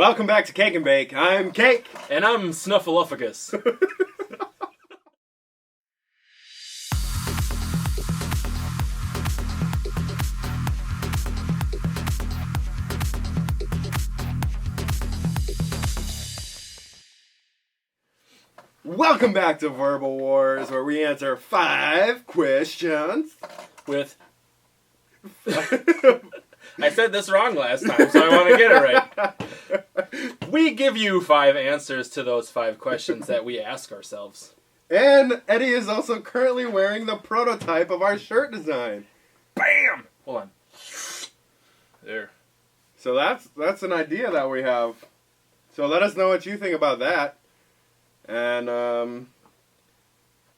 Welcome back to Cake and Bake. I'm Cake. And I'm Snuffleupagus. Welcome back to Verbal Wars, where we answer 5 questions. With... I said this wrong last time, so I want to get it right. We give you 5 answers to those 5 questions that we ask ourselves. And Eddie is also currently wearing the prototype of our shirt design. Bam! Hold on. There. So that's an idea that we have. So let us know what you think about that. And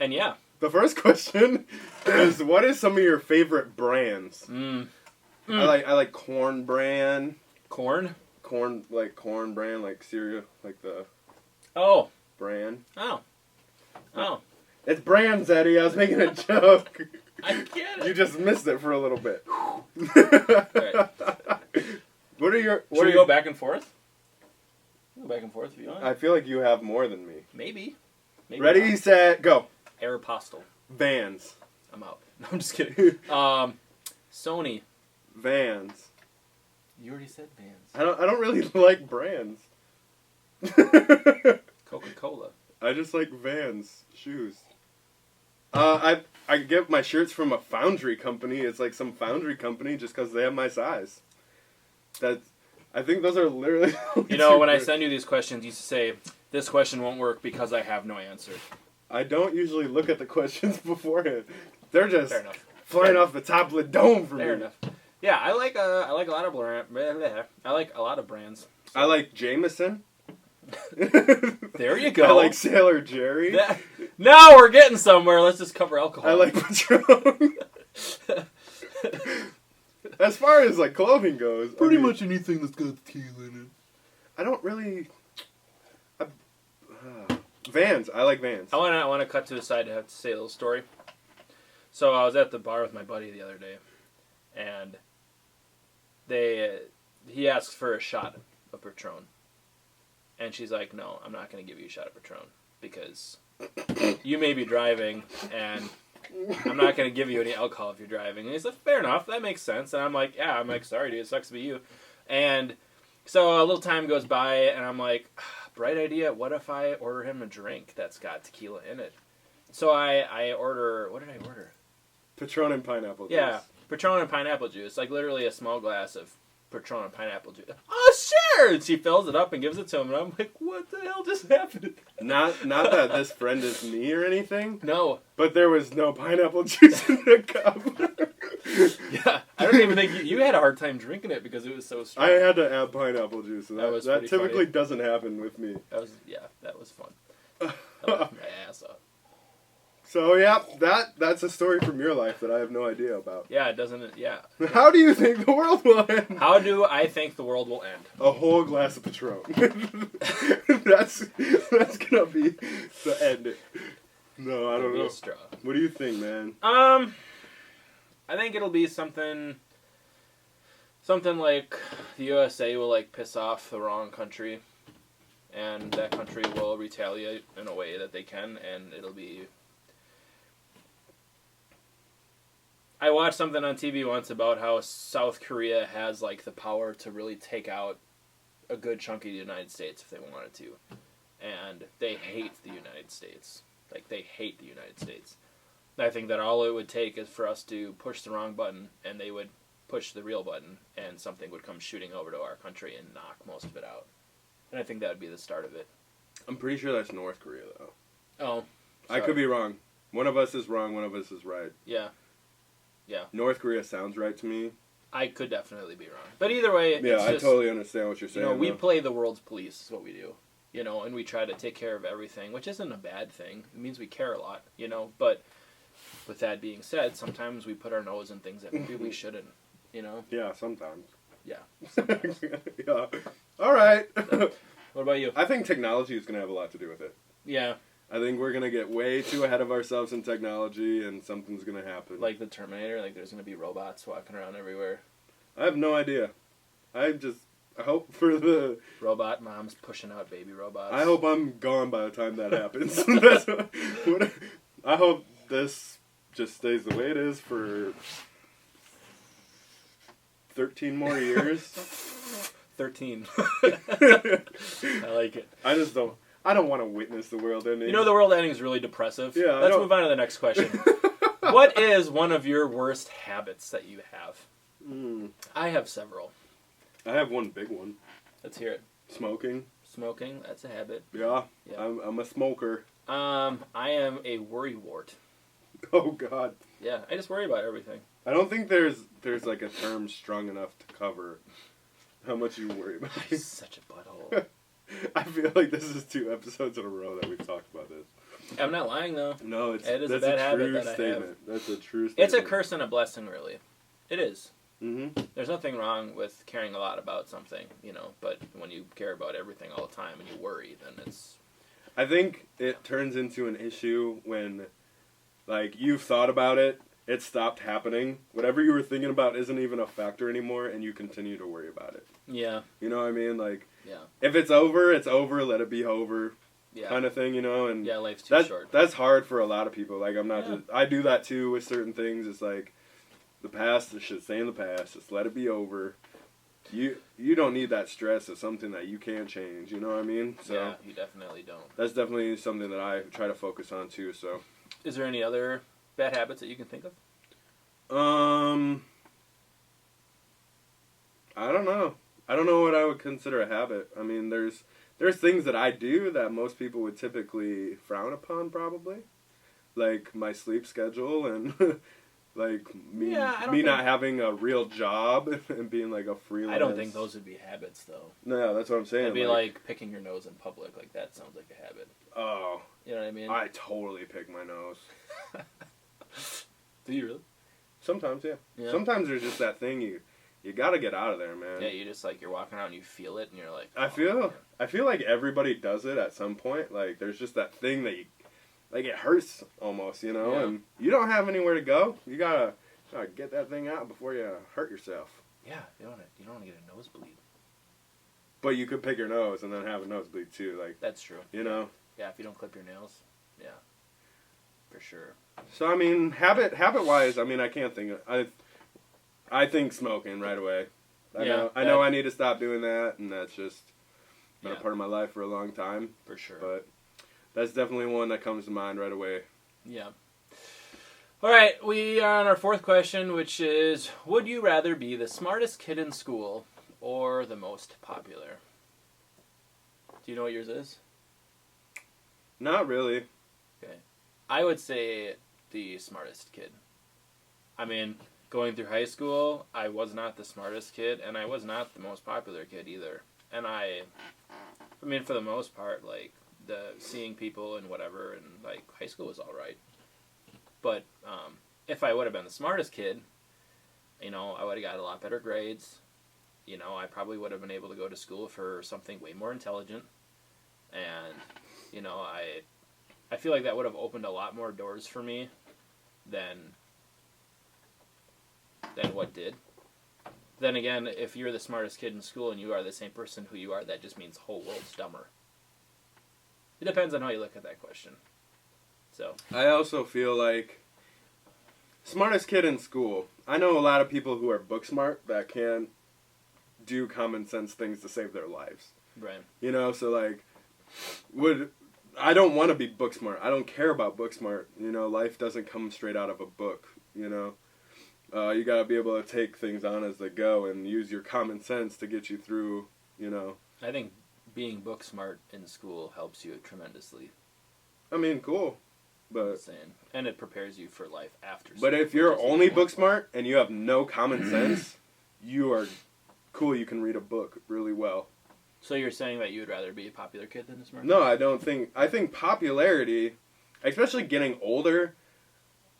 yeah. The first question is, what is some of your favorite brands? I like Corn Bran. Corn? Corn brand, like cereal, like the brand. Oh. It's brands, Eddie. I was making a joke. I get it. You just missed it for a little bit. Right. What are your... Should we go back and forth? Go back and forth if you want. I feel like you have more than me. Maybe Ready, not. set, go. Aeropostale. Vans. I'm out. No, I'm just kidding. Sony. Vans. You already said Vans. I don't really like brands. Coca-Cola. I just like Vans shoes. I get my shirts from a foundry company. It's like some foundry company just because they have my size. I think those are literally... You know, when I send you these questions, you say, this question won't work because I have no answer. I don't usually look at the questions beforehand. They're just flying Fair off the top of the dome for me. Fair enough. Yeah, I like a lot of I like a lot of brands. So. I like Jameson. There you go. I like Sailor Jerry. Now we're getting somewhere. Let's just cover alcohol. I like Patron. As far as like clothing goes, pretty much anything that's got teal in it. I don't really. Vans. I like Vans. I want to cut to the side to have to say a little story. So I was at the bar with my buddy the other day, and he asked for a shot of Patron, and she's like, "No, I'm not going to give you a shot of Patron because you may be driving, and I'm not going to give you any alcohol if you're driving." And he's like, "Fair enough, that makes sense." And I'm like, "Yeah," I'm like, "Sorry, dude, it sucks to be you." And so a little time goes by, and I'm like, bright idea. What if I order him a drink that's got tequila in it? So I order. What did I order? Patron and pineapple juice. Yeah, Patron and pineapple juice. Like literally a small glass of Patron and pineapple juice. Oh, sure! And she fills it up and gives it to him, and I'm like, what the hell just happened? Not that this friend is me or anything. No. But there was no pineapple juice in the cup. Yeah, I don't even think you had a hard time drinking it because it was so strong. I had to add pineapple juice, and that typically funny. Doesn't happen with me. That was fun. I laughed my ass off. So yeah, that's a story from your life that I have no idea about. Yeah, it doesn't. Yeah. How do you think the world will end? How do I think the world will end? A whole glass of Patron. that's gonna be the end. No, I don't know. Straw. What do you think, man? I think it'll be something like the USA will like piss off the wrong country, and that country will retaliate in a way that they can, and it'll be. I watched something on TV once about how South Korea has like the power to really take out a good chunk of the United States if they wanted to, and they hate the United States. Like they hate the United States. I think that all it would take is for us to push the wrong button, and they would push the real button, and something would come shooting over to our country and knock most of it out. And I think that would be the start of it. I'm pretty sure that's North Korea, though. Oh. Sorry. I could be wrong. One of us is wrong, one of us is right. Yeah. Yeah. North Korea sounds right to me. I could definitely be wrong. But either way, yeah, I totally understand what you're saying. You know, we play the world's police is what we do. You know, and we try to take care of everything, which isn't a bad thing. It means we care a lot, you know, but with that being said, sometimes we put our nose in things that maybe we shouldn't, you know? Yeah, sometimes. Yeah, sometimes. Yeah. All right. So, what about you? I think technology is going to have a lot to do with it. Yeah. I think we're going to get way too ahead of ourselves in technology, and something's going to happen. Like the Terminator? Like there's going to be robots walking around everywhere? I have no idea. I hope for the... Robot moms pushing out baby robots. I hope I'm gone by the time that happens. That's what, I hope this just stays the way it is for 13 more years. 13. I like it. I just don't... I don't want to witness the world ending. You know, the world ending is really depressive. Yeah, Let's move on to the next question. What is one of your worst habits that you have? I have several. I have one big one. Let's hear it. Smoking. Smoking, that's a habit. Yeah. Yeah. I'm a smoker. I am a worrywart. Oh, God. Yeah, I just worry about everything. I don't think there's like a term strong enough to cover how much you worry about. I'm such a butthole. I feel like this is 2 episodes in a row that we've talked about this. I'm not lying, though. No, It is that's a bad a habit true that I have. statement. That's a true statement. It's a curse and a blessing, really. It is. Mm-hmm. There's nothing wrong with caring a lot about something, you know, but when you care about everything all the time and you worry, then it's... I think it turns into an issue when, like, you've thought about it, it stopped happening. Whatever you were thinking about isn't even a factor anymore, and you continue to worry about it. Yeah. You know what I mean? Like, Yeah. if it's over, let it be over. Yeah. Kind of thing, you know? And Yeah, life's too short. that's hard for a lot of people. Like, I'm not Yeah. just... I do that, too, with certain things. It's like, the past, it should stay in the past. Just let it be over. You don't need that stress of something that you can't change. You know what I mean? So Yeah, you definitely don't. that's definitely something that I try to focus on too. So, Is there any other bad habits that you can think of? I don't know. I don't know what I would consider a habit. I mean, there's things that I do that most people would typically frown upon, probably, like my sleep schedule and like me not having a real job and being like a freelance. I don't think those would be habits, though. No, that's what I'm saying. It'd be like picking your nose in public. Like, that sounds like a habit. Oh, You know what I mean? I totally pick my nose. Do you really? Sometimes, yeah. Yeah. Sometimes there's just that thing you got to get out of there, man. Yeah, you just, like, you're walking out and you feel it, and you're like... I feel like everybody does it at some point. Like, there's just that thing that you, like, it hurts almost, you know? Yeah. And you don't have anywhere to go. You gotta get that thing out before you hurt yourself. Yeah, you don't want to get a nosebleed. But you could pick your nose and then have a nosebleed too, like, That's true. you know? Yeah, if you don't clip your nails. Yeah. For sure. So, I mean, habit-wise, I mean, I can't think of... I think smoking right away. I know I need to stop doing that, and that's just been a part of my life for a long time. For sure. But that's definitely one that comes to mind right away. Yeah. All right, we are on our 4th question, which is, would you rather be the smartest kid in school or the most popular? Do you know what yours is? Not really. Okay. I would say the smartest kid. I mean, going through high school, I was not the smartest kid, and I was not the most popular kid either. And I mean, for the most part, like, seeing people and whatever, and, like, high school was all right. But if I would have been the smartest kid, you know, I would have got a lot better grades. You know, I probably would have been able to go to school for something way more intelligent. And, you know, I feel like that would have opened a lot more doors for me than what did. Then again, if you're the smartest kid in school and you are the same person who you are, that just means the whole world's dumber. It depends on how you look at that question. So I also feel like smartest kid in school. I know a lot of people who are book smart that can't do common sense things to save their lives. Right. You know, so like I don't want to be book smart. I don't care about book smart. You know, life doesn't come straight out of a book, you know. You got to be able to take things on as they go and use your common sense to get you through, you know. I think being book smart in school helps you tremendously. I mean, cool. But and it prepares you for life after school. But if you're only book smart and you have no common sense, you are cool. You can read a book really well. So you're saying that you would rather be a popular kid than a smart kid? No, I don't think. I think popularity, especially getting older,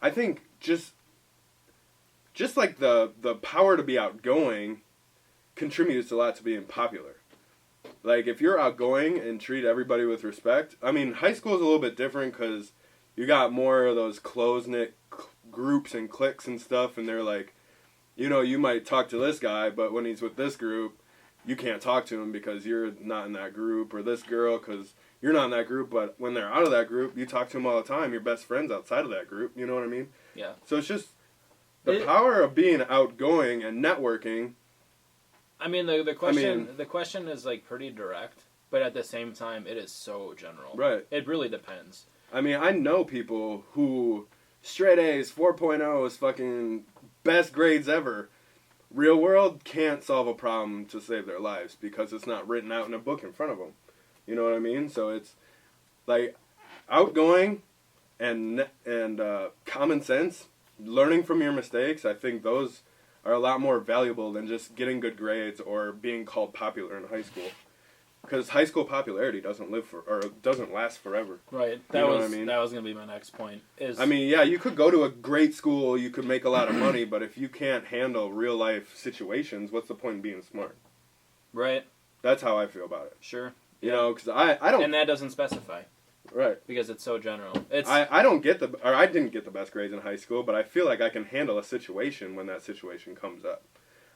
I think just like the power to be outgoing contributes a lot to being popular. Like, if you're outgoing and treat everybody with respect, I mean, high school is a little bit different because you got more of those close-knit groups and cliques and stuff, and they're like, you know, you might talk to this guy, but when he's with this group, you can't talk to them because you're not in that group, or this girl because you're not in that group, but when they're out of that group, you talk to them all the time. You're best friends outside of that group. You know what I mean? Yeah. So it's just the power of being outgoing and networking. I mean, the question is like pretty direct, but at the same time, it is so general. Right. It really depends. I mean, I know people who straight A's, 4.0s, fucking best grades ever. Real world can't solve a problem to save their lives because it's not written out in a book in front of them. You know what I mean? So it's like outgoing and common sense, learning from your mistakes. I think those are a lot more valuable than just getting good grades or being called popular in high school. Because high school popularity doesn't last forever. Right. That was going to be my next point. I mean, yeah, you could go to a great school, you could make a lot of money, but if you can't handle real life situations, what's the point in being smart? Right. That's how I feel about it. Sure. You know, because I don't. And that doesn't specify. Right. Because it's so general. I didn't get the best grades in high school, but I feel like I can handle a situation when that situation comes up.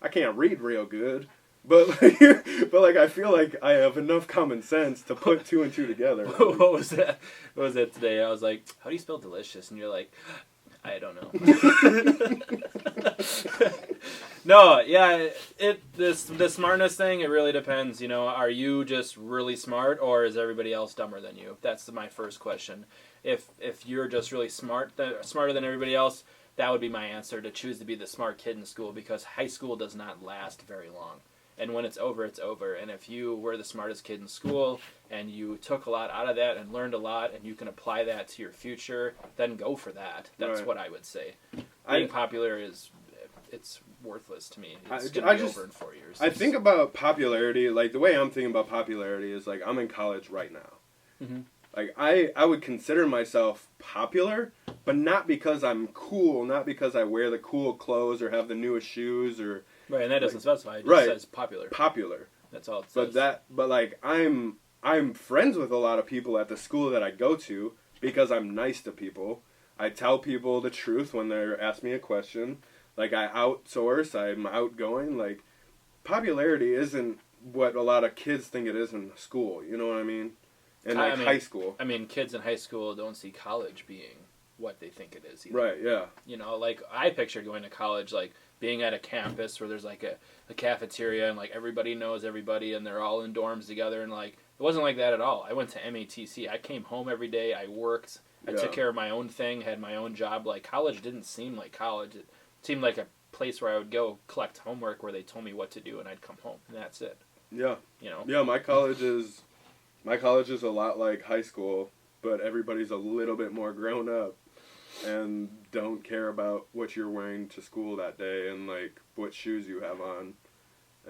I can't read real good. But I feel like I have enough common sense to put two and two together. What was that? What was that today? I was like, "How do you spell delicious?" And you're like, "I don't know." No, yeah. The smartness thing. It really depends. You know, are you just really smart, or is everybody else dumber than you? That's my first question. If you're just really smarter than everybody else, that would be my answer, to choose to be the smart kid in school, because high school does not last very long. And when it's over, it's over. And if you were the smartest kid in school and you took a lot out of that and learned a lot and you can apply that to your future, then go for that. That's what I would say. Being popular it's worthless to me. It's going to be over in 4 years. I think about popularity, like the way I'm thinking about popularity is like I'm in college right now. Mm-hmm. Like I would consider myself popular, but not because I'm cool, not because I wear the cool clothes or have the newest shoes or... Right, and that doesn't specify. It just says popular. Popular. That's all it says. But like I'm friends with a lot of people at the school that I go to because I'm nice to people. I tell people the truth when they ask me a question. Like I outsource. I'm outgoing. Like popularity isn't what a lot of kids think it is in school. You know what I mean? And high school. I mean, kids in high school don't see college being what they think it is either. Right. Yeah. You know, like I picture going to college like being at a campus where there's like a cafeteria and like everybody knows everybody and they're all in dorms together, and like it wasn't like that at all. I went to MATC. I came home every day. I worked. I took care of my own thing, had my own job. Like college didn't seem like college. It seemed like a place where I would go collect homework where they told me what to do and I'd come home and that's it. Yeah. You know. Yeah, my college is a lot like high school, but everybody's a little bit more grown up and don't care about what you're wearing to school that day and like what shoes you have on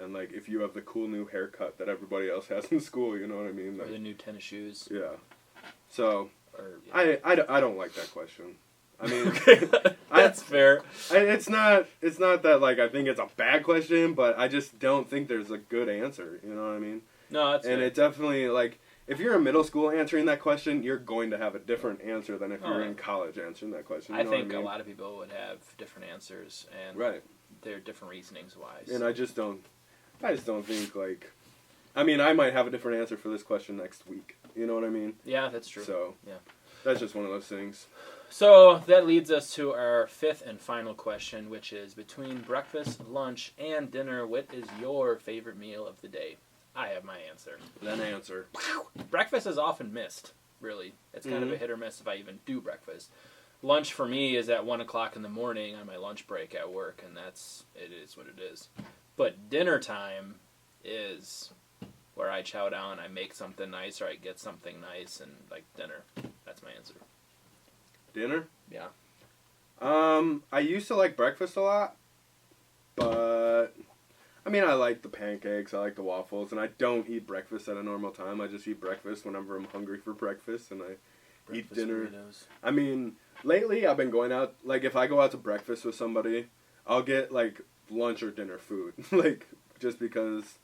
and like if you have the cool new haircut that everybody else has in school, you know what I mean? Like, or the new tennis shoes. Yeah. So yeah. I don't like that question. I mean, okay, that's fair. It's not that like I think it's a bad question, but I just don't think there's a good answer. You know what I mean? No, that's and fair. it definitely like if you're in middle school answering that question, you're going to have a different answer than if you're in college answering that question. You know think what I mean? a lot of people would have different answers and their different reasonings wise. And I just don't think like. I mean, I might have a different answer for this question next week. You know what I mean? Yeah, that's true. So yeah, that's just one of those things. So that leads us to our fifth and final question, which is between breakfast, lunch, and dinner, what is your favorite meal of the day? I have my answer. Then answer. Breakfast is often missed, really. It's kind of a hit or miss if I even do breakfast. Lunch for me is at 1 o'clock in the morning on my lunch break at work, and it is what it is. But dinner time is where I chow down, I make something nice, or I get something nice, and like dinner. That's my answer. Dinner? Yeah. I used to like breakfast a lot, but I mean, I like the pancakes, I like the waffles, and I don't eat breakfast at a normal time. I just eat breakfast whenever I'm hungry for breakfast, and I eat dinner. Burritos. I mean, lately I've been going out, like if I go out to breakfast with somebody, I'll get like lunch or dinner food, like just because.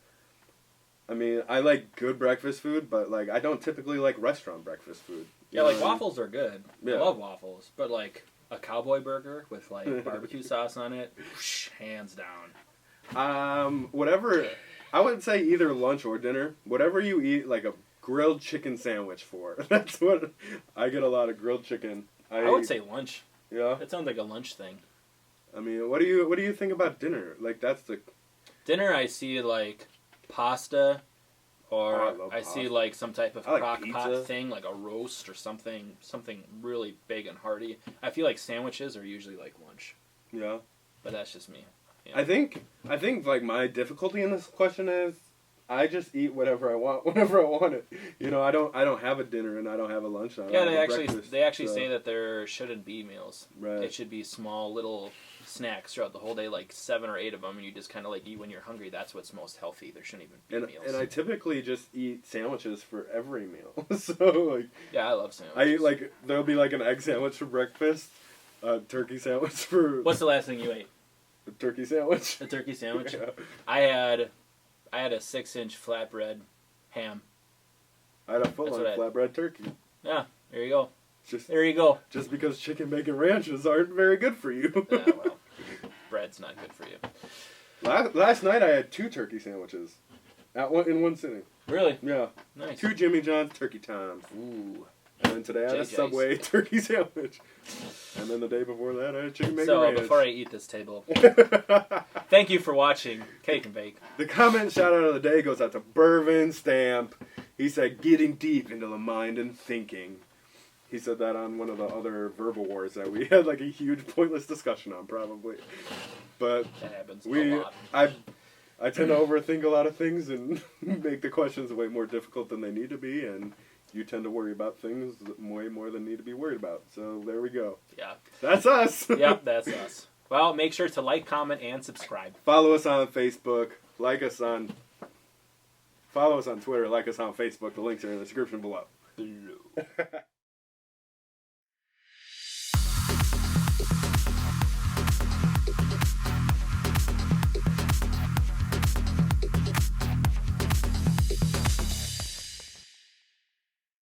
I mean, I like good breakfast food, but like I don't typically like restaurant breakfast food. Yeah, like waffles are good. Yeah. I love waffles, but like a cowboy burger with like barbecue sauce on it, whoosh, hands down. Whatever. I would say either lunch or dinner. Whatever you eat, like a grilled chicken sandwich for. That's what I get a lot of grilled chicken. I would say lunch. Yeah. That sounds like a lunch thing. I mean, what do you think about dinner? Like that's the dinner. I see like pasta, or I see pasta. like some type of I like crock pizza. pot thing, like a roast or something really big and hearty. I feel like sandwiches are usually like lunch, yeah. but that's just me. Yeah. I think like my difficulty in this question is I just eat whatever I want whenever I want it. You know, I don't have a dinner and I don't have a lunch. I don't Yeah, have they a actually breakfast, so- say that there shouldn't be meals. Right. It should be small little snacks throughout the whole day, like 7 or 8 of them, and you just kind of like eat when you're hungry. That's what's most healthy. There shouldn't even be meals. And I typically just eat sandwiches for every meal. So like yeah, I love sandwiches. I eat like there'll be like an egg sandwich for breakfast, a turkey sandwich for What's the last thing you ate? a turkey sandwich. A turkey sandwich. Yeah. I had a 6-inch flatbread ham. I had a foot That's long what I had. flatbread turkey. Yeah, there you go. Just There you go. just because chicken bacon ranches aren't very good for you. Yeah, well, bread's not good for you. Last night I had 2 turkey sandwiches, in one sitting. Really? Yeah, Nice. 2 Jimmy John's turkey times, Ooh. and then today I had a JJ's. Subway turkey sandwich, and then the day before that I had chicken bacon So ranch. before I eat this table, thank you for watching Cake and Bake. The comment shout out of the day goes out to Bervin Stamp. He said, "Getting deep into the mind and thinking." He said that on one of the other verbal wars that we had like a huge pointless discussion on, probably. But That happens a lot. I tend to overthink a lot of things and make the questions way more difficult than they need to be, and you tend to worry about things way more than need to be worried about. So there we go. Yeah. That's us. Yep, that's us. Well, make sure to like, comment, and subscribe. Follow us on Facebook. Follow us on Twitter. Like us on Facebook. The links are in the description below.